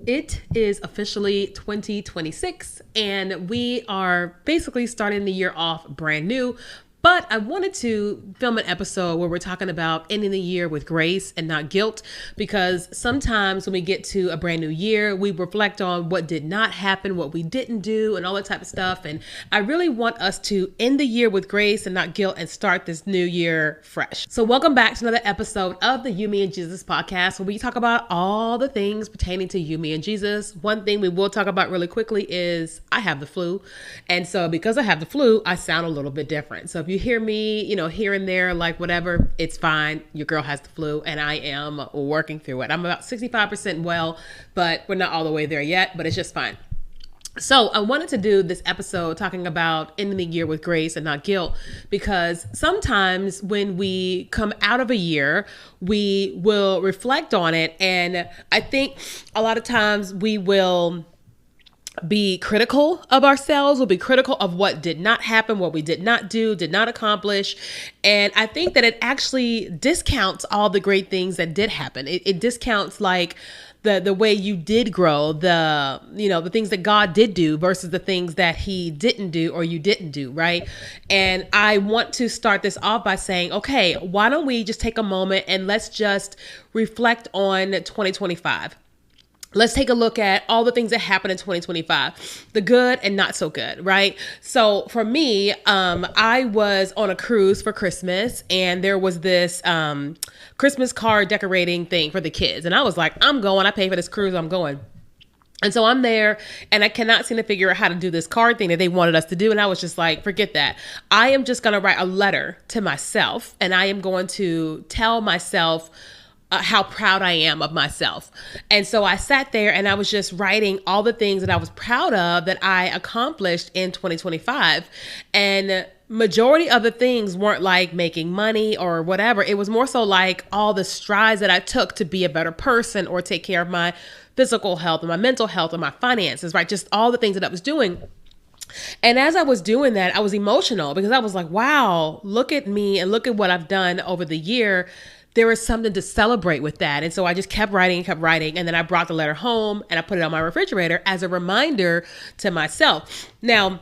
It is officially 2026, and we are basically starting the year off brand new. But I wanted to film an episode where we're talking about ending the year with grace and not guilt, because sometimes when we get to a brand new year, we reflect on what did not happen, what we didn't do, and all that type of stuff. And I really want us to end the year with grace and not guilt and start this new year fresh. So welcome back to another episode of the You, Me, and Jesus podcast, where we talk about all the things pertaining to you, me, and Jesus. One thing we will talk about really quickly is I have the flu. And so because I have the flu, I sound a little bit different. So if you hear me, here and there, like whatever, it's fine. Your girl has the flu and I am working through it. I'm about 65% well, but we're not all the way there yet, but it's just fine. So I wanted to do this episode talking about ending the year with grace and not guilt, because sometimes when we come out of a year, we will reflect on it. And I think a lot of times we will be critical of ourselves, will be critical of what did not happen, what we did not do, did not accomplish. And I think that it actually discounts all the great things that did happen. It discounts like the way you did grow, the things that God did do versus the things that he didn't do or you didn't do, right? And I want to start this off by saying, okay, why don't we just take a moment and let's just reflect on 2025. Let's take a look at all the things that happened in 2025, the good and not so good, right? So for me, I was on a cruise for Christmas, and there was this Christmas card decorating thing for the kids. And I was like, I'm going, I pay for this cruise, I'm going. And so I'm there and I cannot seem to figure out how to do this card thing that they wanted us to do. And I was just like, forget that. I am just going to write a letter to myself, and I am going to tell myself how proud I am of myself. And so I sat there and I was just writing all the things that I was proud of that I accomplished in 2025. And majority of the things weren't like making money or whatever. It was more so like all the strides that I took to be a better person or take care of my physical health and my mental health and my finances, right? Just all the things that I was doing. And as I was doing that, I was emotional because I was like, wow, look at me and look at what I've done over the year. There was something to celebrate with that. And so I just kept writing. And then I brought the letter home and I put it on my refrigerator as a reminder to myself. Now,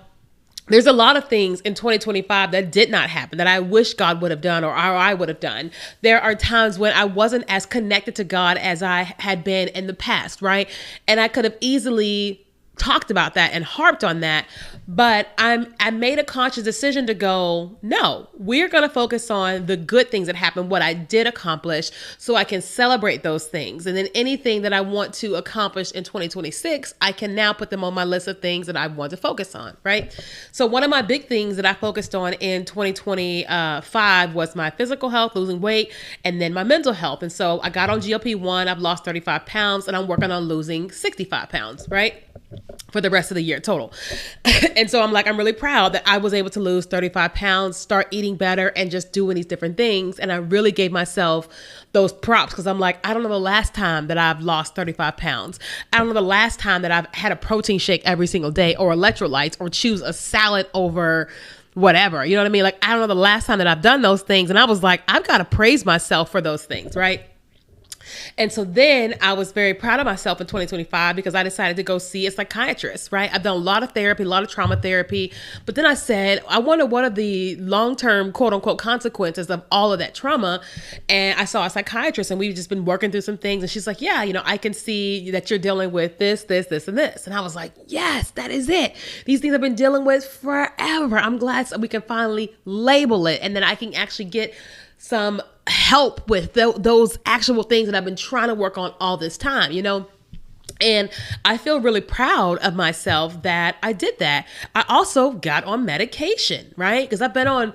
there's a lot of things in 2025 that did not happen that I wish God would have done or I would have done. There are times when I wasn't as connected to God as I had been in the past, right? And I could have easily talked about that and harped on that, but I made a conscious decision to go, no, we're going to focus on the good things that happened, what I did accomplish, so I can celebrate those things. And then anything that I want to accomplish in 2026, I can now put them on my list of things that I want to focus on, right? So one of my big things that I focused on in 2025 was my physical health, losing weight, and then my mental health. And so I got on GLP-1, I've lost 35 pounds, and I'm working on losing 65 pounds, right? For the rest of the year total. And so I'm really proud that I was able to lose 35 pounds, start eating better, and just doing these different things. And I really gave myself those props because I'm like, I don't know the last time that I've lost 35 pounds. I don't know the last time that I've had a protein shake every single day or electrolytes or choose a salad over whatever. You know what I mean? Like, I don't know the last time that I've done those things. And I was like, I've got to praise myself for those things, right? And so then I was very proud of myself in 2025 because I decided to go see a psychiatrist, right? I've done a lot of therapy, a lot of trauma therapy. But then I said, I wonder what are the long-term quote unquote consequences of all of that trauma. And I saw a psychiatrist and we've just been working through some things. And she's like, yeah, I can see that you're dealing with this, and this. And I was like, yes, that is it. These things I've been dealing with forever. I'm glad we can finally label it. And then I can actually get some help with those actual things that I've been trying to work on all this time, And I feel really proud of myself that I did that. I also got on medication, right? Because I've been on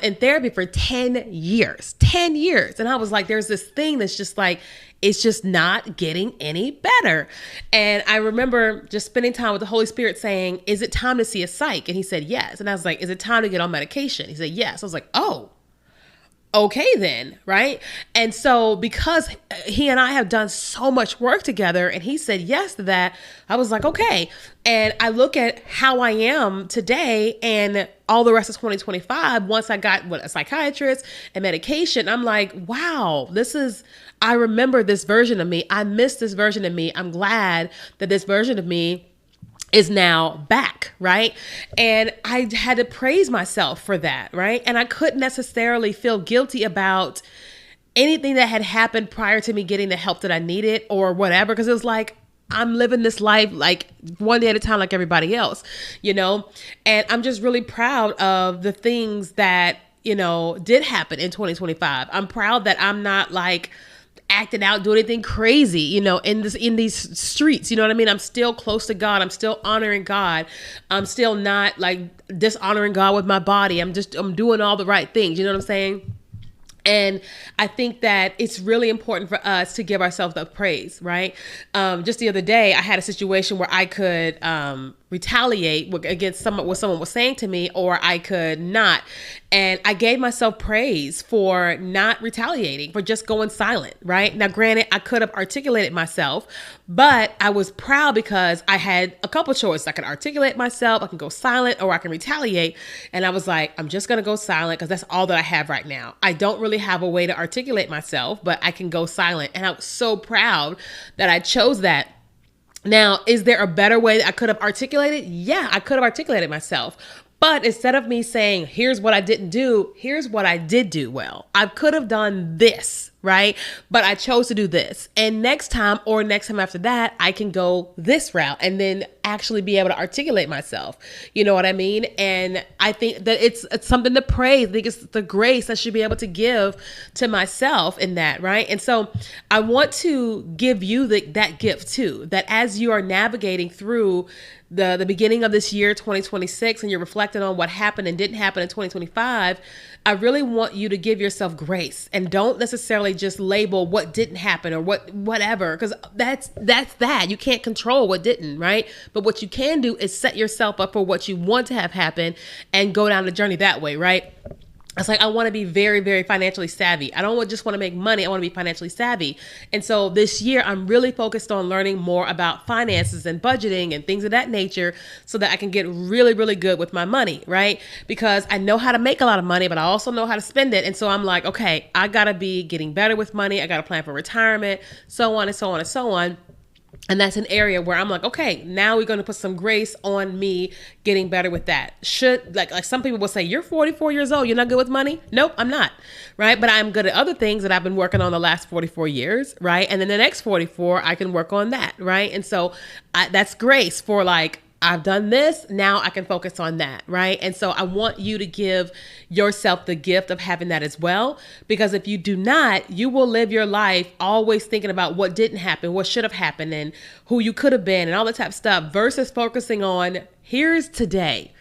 in therapy for 10 years. And I was like, there's this thing that's just like, it's just not getting any better. And I remember just spending time with the Holy Spirit saying, is it time to see a psych? And he said, yes. And I was like, is it time to get on medication? He said, yes. I was like, oh, okay then, right? And so because he and I have done so much work together and he said yes to that, I was like, okay. And I look at how I am today and all the rest of 2025, once I got a psychiatrist and medication, I'm like, wow, I remember this version of me. I miss this version of me. I'm glad that this version of me is now back, right? And I had to praise myself for that, right? And I couldn't necessarily feel guilty about anything that had happened prior to me getting the help that I needed or whatever, because it was like, I'm living this life like one day at a time, like everybody else, you know? And I'm just really proud of the things that, you know, did happen in 2025. I'm proud that I'm not like acting out, doing anything crazy, you know, in these streets, you know what I mean? I'm still close to God. I'm still honoring God. I'm still not like dishonoring God with my body. I'm doing all the right things. You know what I'm saying? And I think that it's really important for us to give ourselves the praise, right? Just the other day, I had a situation where I could retaliate against what someone was saying to me, or I could not. And I gave myself praise for not retaliating, for just going silent, right? Now, granted, I could have articulated myself, but I was proud because I had a couple choices. I can articulate myself, I can go silent, or I can retaliate. And I was like, I'm just going to go silent because that's all that I have right now. I don't really have a way to articulate myself, but I can go silent. And I was so proud that I chose that. Now, is there a better way that I could have articulated? Yeah, I could have articulated myself. But instead of me saying, here's what I didn't do, here's what I did do well. I could have done this, right? But I chose to do this. And next time or next time after that, I can go this route and then actually be able to articulate myself. You know what I mean? And I think that it's something to praise. I think it's the grace I should be able to give to myself in that, right? And so I want to give you that gift too, that as you are navigating through the beginning of this year, 2026, and you're reflecting on what happened and didn't happen in 2025, I really want you to give yourself grace and don't necessarily just label what didn't happen or whatever, because that's that. You can't control what didn't, right? But what you can do is set yourself up for what you want to have happen and go down the journey that way, right? It's like, I want to be very, very financially savvy. I don't just want to make money. I want to be financially savvy. And so this year, I'm really focused on learning more about finances and budgeting and things of that nature so that I can get really, really good with my money, right? Because I know how to make a lot of money, but I also know how to spend it. And so I'm like, okay, I got to be getting better with money. I got to plan for retirement, so on and so on and so on. And that's an area where I'm like, okay, now we're going to put some grace on me getting better with that. Should like some people will say, you're 44 years old, you're not good with money? Nope, I'm not. Right. But I'm good at other things that I've been working on the last 44 years. Right. And then the next 44, I can work on that. Right. And so that's grace for like, I've done this, now I can focus on that, right? And so I want you to give yourself the gift of having that as well, because if you do not, you will live your life always thinking about what didn't happen, what should have happened, and who you could have been, and all that type of stuff, versus focusing on here's today.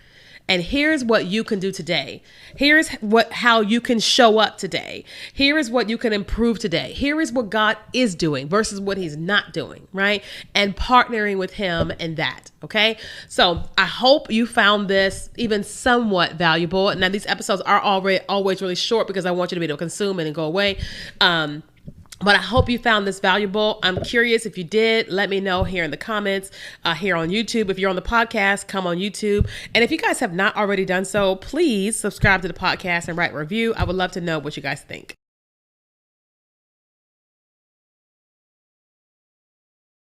And here's what you can do today. Here's how you can show up today. Here is what you can improve today. Here is what God is doing versus what he's not doing, right? And partnering with him in that, okay? So I hope you found this even somewhat valuable. Now, these episodes are always really short because I want you to be able to consume it and go away. But I hope you found this valuable. I'm curious if you did. Let me know here in the comments, here on YouTube. If you're on the podcast, come on YouTube. And if you guys have not already done so, please subscribe to the podcast and write a review. I would love to know what you guys think.